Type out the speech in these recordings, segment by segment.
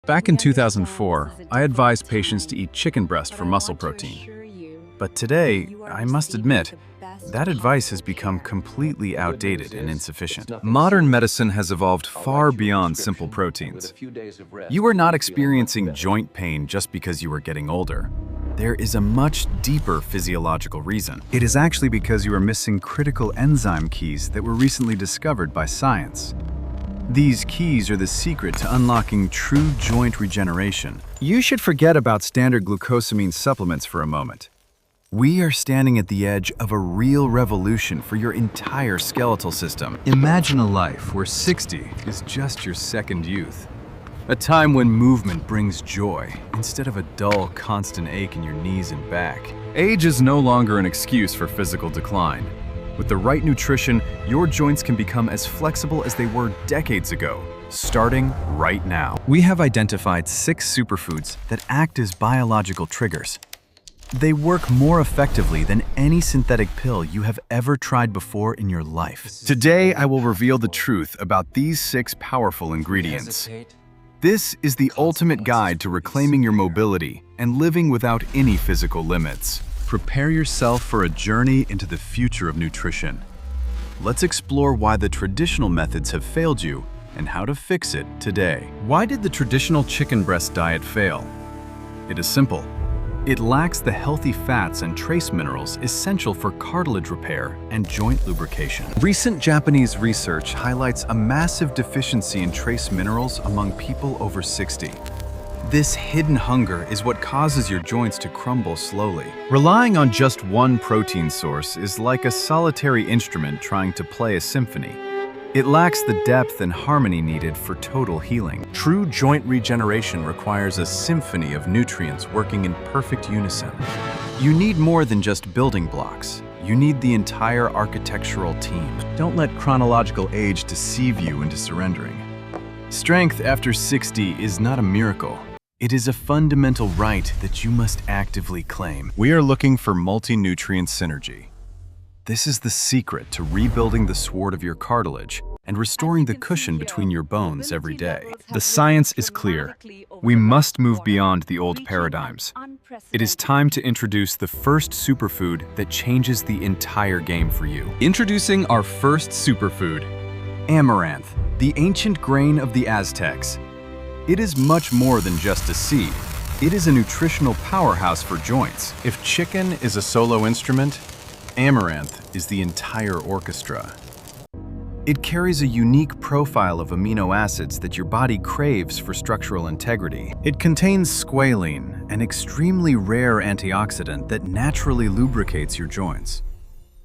Back in 2004, I advised patients to eat chicken breast for muscle protein. But today, I must admit, that advice has become completely outdated and insufficient. Modern medicine has evolved far beyond simple proteins. You are not experiencing joint pain just because you are getting older. There is a much deeper physiological reason. It is actually because you are missing critical enzyme keys that were recently discovered by science. These keys are the secret to unlocking true joint regeneration. You should forget about standard glucosamine supplements for a moment. We are standing at the edge of a real revolution for your entire skeletal system. Imagine a life where 60 is just your second youth. A time when movement brings joy, instead of a dull, constant ache in your knees and back. Age is no longer an excuse for physical decline. With the right nutrition, your joints can become as flexible as they were decades ago, starting right now. We have identified 6 superfoods that act as biological triggers. They work more effectively than any synthetic pill you have ever tried before in your life. Today, I will reveal the truth about these 6 powerful ingredients. This is the ultimate guide to reclaiming your mobility and living without any physical limits. Prepare yourself for a journey into the future of nutrition. Let's explore why the traditional methods have failed you and how to fix it today. Why did the traditional chicken breast diet fail? It is simple. It lacks the healthy fats and trace minerals essential for cartilage repair and joint lubrication. Recent Japanese research highlights a massive deficiency in trace minerals among people over 60. This hidden hunger is what causes your joints to crumble slowly. Relying on just one protein source is like a solitary instrument trying to play a symphony. It lacks the depth and harmony needed for total healing. True joint regeneration requires a symphony of nutrients working in perfect unison. You need more than just building blocks. You need the entire architectural team. Don't let chronological age deceive you into surrendering. Strength after 60 is not a miracle. It is a fundamental right that you must actively claim. We are looking for multi-nutrient synergy. This is the secret to rebuilding the sward of your cartilage and restoring the cushion between your bones every day. The science is clear. We must move beyond the old paradigms. It is time to introduce the first superfood that changes the entire game for you. Introducing our first superfood, Amaranth, the ancient grain of the Aztecs. It is much more than just a seed. It is a nutritional powerhouse for joints. If chicken is a solo instrument, Amaranth is the entire orchestra. It carries a unique profile of amino acids that your body craves for structural integrity. It contains squalene, an extremely rare antioxidant that naturally lubricates your joints.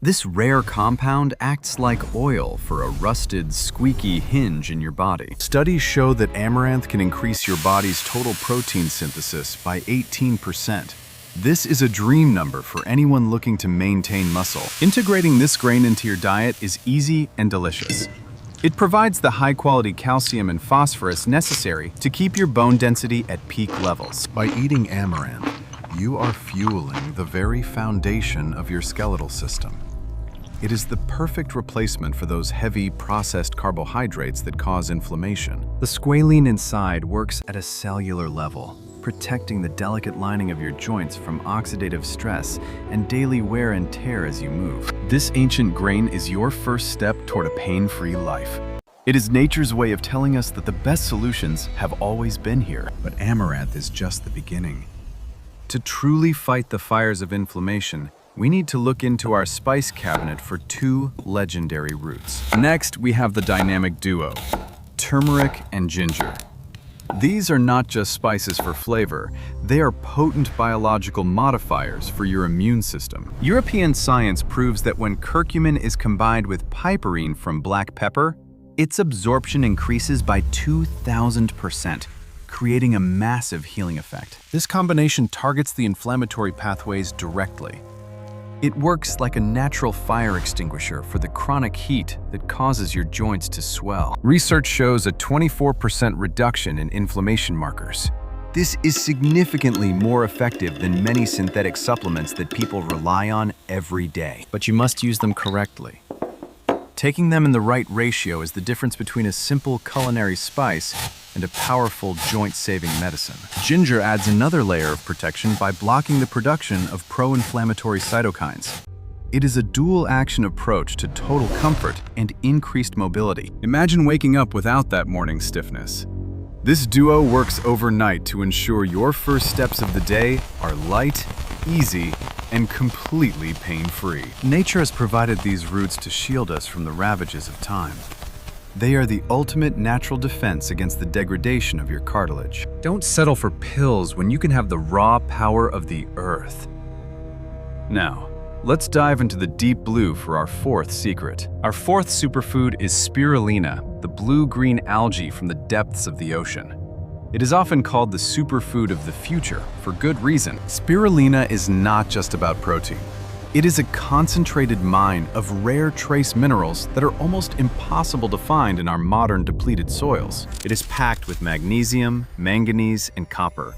This rare compound acts like oil for a rusted, squeaky hinge in your body. Studies show that Amaranth can increase your body's total protein synthesis by 18%. This is a dream number for anyone looking to maintain muscle. Integrating this grain into your diet is easy and delicious. It provides the high-quality calcium and phosphorus necessary to keep your bone density at peak levels. By eating Amaranth, you are fueling the very foundation of your skeletal system. It is the perfect replacement for those heavy, processed carbohydrates that cause inflammation. The squalene inside works at a cellular level, protecting the delicate lining of your joints from oxidative stress and daily wear and tear as you move. This ancient grain is your first step toward a pain-free life. It is nature's way of telling us that the best solutions have always been here. But Amaranth is just the beginning. To truly fight the fires of inflammation, we need to look into our spice cabinet for 2 legendary roots. Next, we have the dynamic duo, turmeric and ginger. These are not just spices for flavor, they are potent biological modifiers for your immune system. European science proves that when curcumin is combined with piperine from black pepper, its absorption increases by 2,000%, creating a massive healing effect. This combination targets the inflammatory pathways directly. It works like a natural fire extinguisher for the chronic heat that causes your joints to swell. Research shows a 24% reduction in inflammation markers. This is significantly more effective than many synthetic supplements that people rely on every day. But you must use them correctly. Taking them in the right ratio is the difference between a simple culinary spice and a powerful joint-saving medicine. Ginger adds another layer of protection by blocking the production of pro-inflammatory cytokines. It is a dual-action approach to total comfort and increased mobility. Imagine waking up without that morning stiffness. This duo works overnight to ensure your first steps of the day are light, easy, and completely pain-free. Nature has provided these roots to shield us from the ravages of time. They are the ultimate natural defense against the degradation of your cartilage. Don't settle for pills when you can have the raw power of the earth. Now, let's dive into the deep blue for our fourth secret. Our fourth superfood is spirulina, the blue-green algae from the depths of the ocean. It is often called the superfood of the future, for good reason. Spirulina is not just about protein. It is a concentrated mine of rare trace minerals that are almost impossible to find in our modern depleted soils. It is packed with magnesium, manganese, and copper.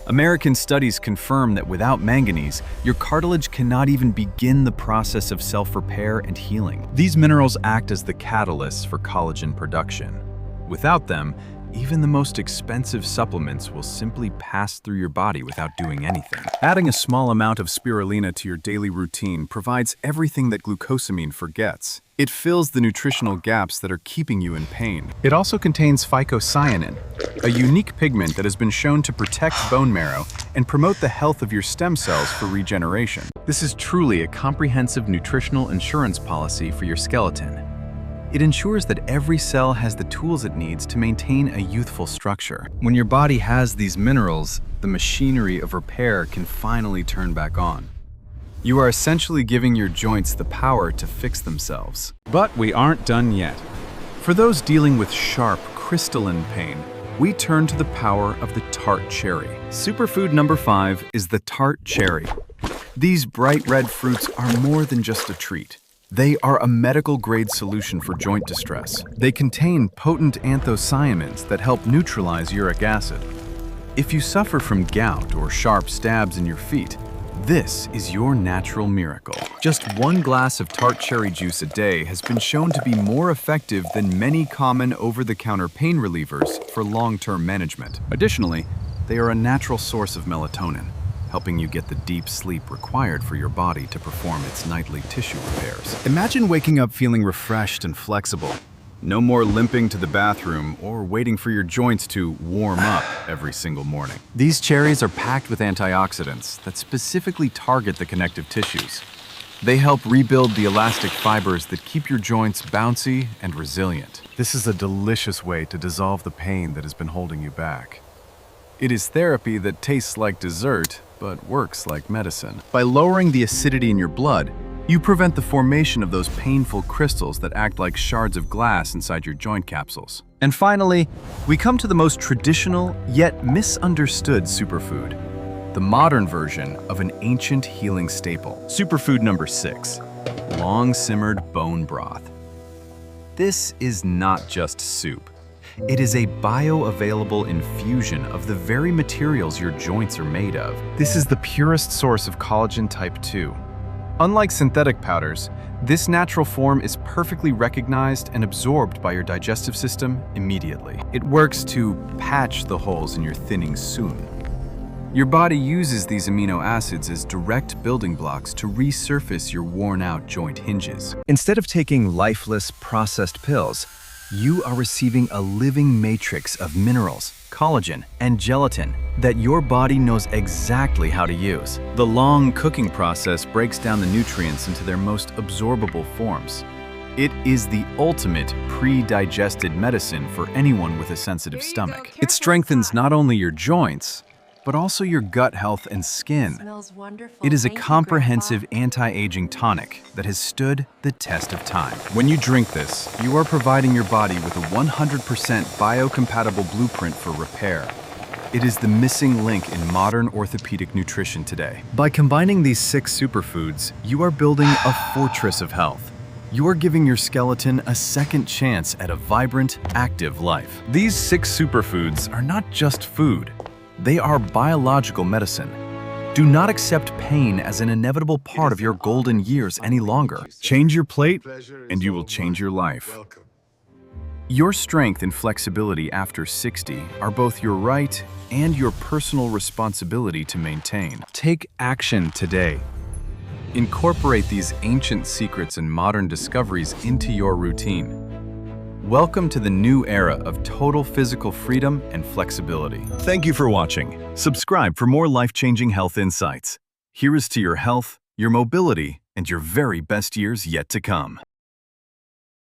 American studies confirm that without manganese, your cartilage cannot even begin the process of self-repair and healing. These minerals act as the catalysts for collagen production. Without them, even the most expensive supplements will simply pass through your body without doing anything. Adding a small amount of spirulina to your daily routine provides everything that glucosamine forgets. It fills the nutritional gaps that are keeping you in pain. It also contains phycocyanin, a unique pigment that has been shown to protect bone marrow and promote the health of your stem cells for regeneration. This is truly a comprehensive nutritional insurance policy for your skeleton. It ensures that every cell has the tools it needs to maintain a youthful structure. When your body has these minerals, the machinery of repair can finally turn back on. You are essentially giving your joints the power to fix themselves. But we aren't done yet. For those dealing with sharp, crystalline pain, we turn to the power of the tart cherry. Superfood number 5 is the tart cherry. These bright red fruits are more than just a treat. They are a medical-grade solution for joint distress. They contain potent anthocyanins that help neutralize uric acid. If you suffer from gout or sharp stabs in your feet, this is your natural miracle. Just 1 glass of tart cherry juice a day has been shown to be more effective than many common over-the-counter pain relievers for long-term management. Additionally, they are a natural source of melatonin, helping you get the deep sleep required for your body to perform its nightly tissue repairs. Imagine waking up feeling refreshed and flexible. No more limping to the bathroom or waiting for your joints to warm up every single morning. These cherries are packed with antioxidants that specifically target the connective tissues. They help rebuild the elastic fibers that keep your joints bouncy and resilient. This is a delicious way to dissolve the pain that has been holding you back. It is therapy that tastes like dessert, but works like medicine. By lowering the acidity in your blood, you prevent the formation of those painful crystals that act like shards of glass inside your joint capsules. And finally, we come to the most traditional yet misunderstood superfood, the modern version of an ancient healing staple. Superfood number 6, long-simmered bone broth. This is not just soup. It is a bioavailable infusion of the very materials your joints are made of. This is the purest source of collagen type 2. Unlike synthetic powders, this natural form is perfectly recognized and absorbed by your digestive system immediately. It works to patch the holes in your thinning suin. Your body uses these amino acids as direct building blocks to resurface your worn-out joint hinges. Instead of taking lifeless, processed pills, you are receiving a living matrix of minerals, collagen, and gelatin that your body knows exactly how to use. The long cooking process breaks down the nutrients into their most absorbable forms. It is the ultimate pre-digested medicine for anyone with a sensitive stomach. It strengthens not only your joints, but also your gut health and skin. It is a comprehensive anti-aging tonic that has stood the test of time. When you drink this, you are providing your body with a 100% biocompatible blueprint for repair. It is the missing link in modern orthopedic nutrition today. By combining these 6 superfoods, you are building a fortress of health. You are giving your skeleton a second chance at a vibrant, active life. These 6 superfoods are not just food. They are biological medicine. Do not accept pain as an inevitable part of your golden years any longer. Change your plate, and you will change your life. Your strength and flexibility after 60 are both your right and your personal responsibility to maintain. Take action today. Incorporate these ancient secrets and modern discoveries into your routine. Welcome to the new era of total physical freedom and flexibility. Thank you for watching. Subscribe for more life-changing health insights. Here is to your health, your mobility, and your very best years yet to come.